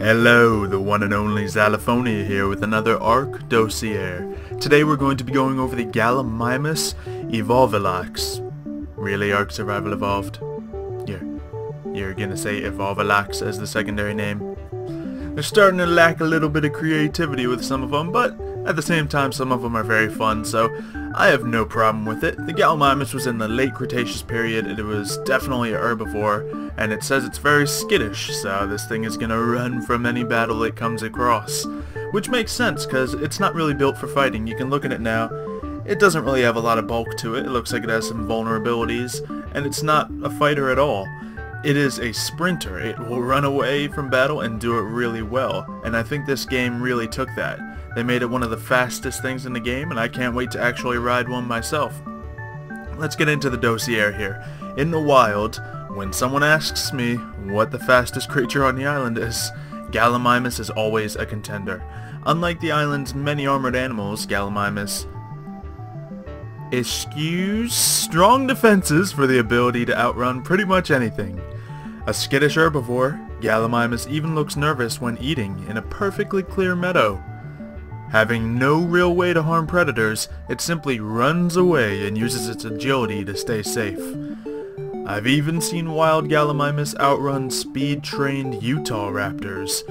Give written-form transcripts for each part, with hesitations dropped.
Hello, the one and only Xalaphonia here with another ARK Dossier. Today we're going to be going over the Gallimimus Evolvilax. Really, ARK Survival Evolved? You're gonna say Evolvilax as the secondary name? They're starting to lack a little bit of creativity with some of them, but at the same time some of them are very fun, so I have no problem with it. The Gallimimus was in the late Cretaceous period. It was definitely a herbivore, and it says it's very skittish, so this thing is gonna run from any battle it comes across. Which makes sense, because it's not really built for fighting. You can look at it now. It doesn't really have a lot of bulk to it. It looks like it has some vulnerabilities, and it's not a fighter at all. It is a sprinter. It will run away from battle and do it really well, and I think this game really took that. They made it one of the fastest things in the game, and I can't wait to actually ride one myself. Let's get into the dossier here. In the wild, when someone asks me what the fastest creature on the island is, Gallimimus is always a contender. Unlike the island's many armored animals, Gallimimus eschews strong defenses for the ability to outrun pretty much anything. A skittish herbivore, Gallimimus even looks nervous when eating in a perfectly clear meadow. Having no real way to harm predators, it simply runs away and uses its agility to stay safe. I've even seen wild Gallimimus outrun speed-trained Utah raptors.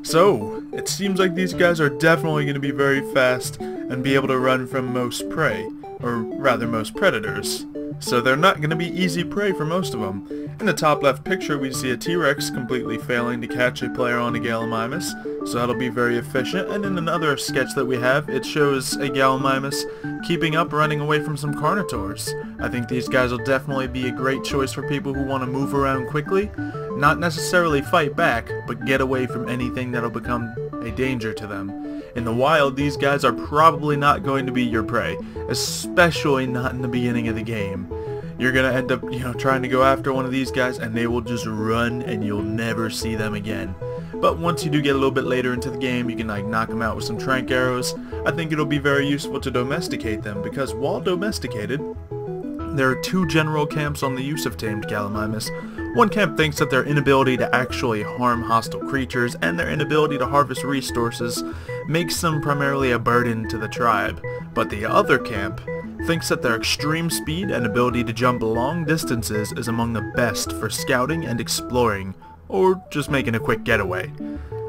So, it seems like these guys are definitely going to be very fast and be able to run from most prey, or rather most predators. So they're not going to be easy prey for most of them. In the top left picture we see a T-Rex completely failing to catch a player on a Gallimimus, so that'll be very efficient. And in another sketch that we have, it shows a Gallimimus keeping up running away from some Carnotaurs. I think these guys will definitely be a great choice for people who want to move around quickly, not necessarily fight back, but get away from anything that'll become a danger to them. In the wild, these guys are probably not going to be your prey, especially not in the beginning of the game. You're going to end up, trying to go after one of these guys and they will just run and you'll never see them again. But once you do get a little bit later into the game, you can knock them out with some trank arrows. I think it'll be very useful to domesticate them, because while domesticated, there are two general camps on the use of tamed Gallimimus. One camp thinks that their inability to actually harm hostile creatures and their inability to harvest resources makes them primarily a burden to the tribe. But the other camp thinks that their extreme speed and ability to jump long distances is among the best for scouting and exploring, or just making a quick getaway.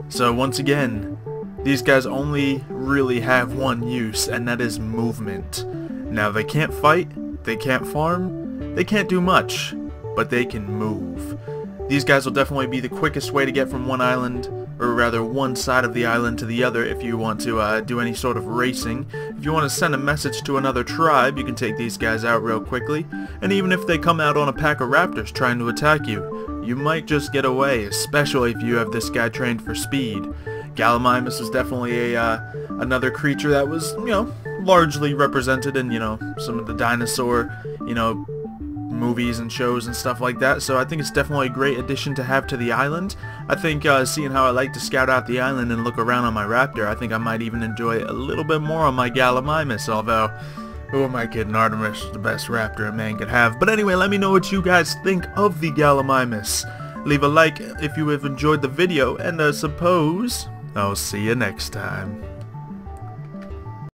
So once again, these guys only really have one use, and that is movement. Now they can't fight, they can't farm, they can't do much, but they can move. These guys will definitely be the quickest way to get from one island, or rather one side of the island to the other if you want to do any sort of racing. If you want to send a message to another tribe, you can take these guys out real quickly, and even if they come out on a pack of raptors trying to attack you, you might just get away, especially if you have this guy trained for speed. Gallimimus is definitely another creature that was, largely represented in, some of the dinosaur, movies and shows and stuff like that, so I think it's definitely a great addition to have to the island. I think seeing how I like to scout out the island and look around on my raptor, I think I might even enjoy it a little bit more on my Gallimimus, although who am I kidding, Artemis is the best raptor a man could have. But anyway, let me know what you guys think of the Gallimimus. Leave a like if you have enjoyed the video, and I suppose I'll see you next time.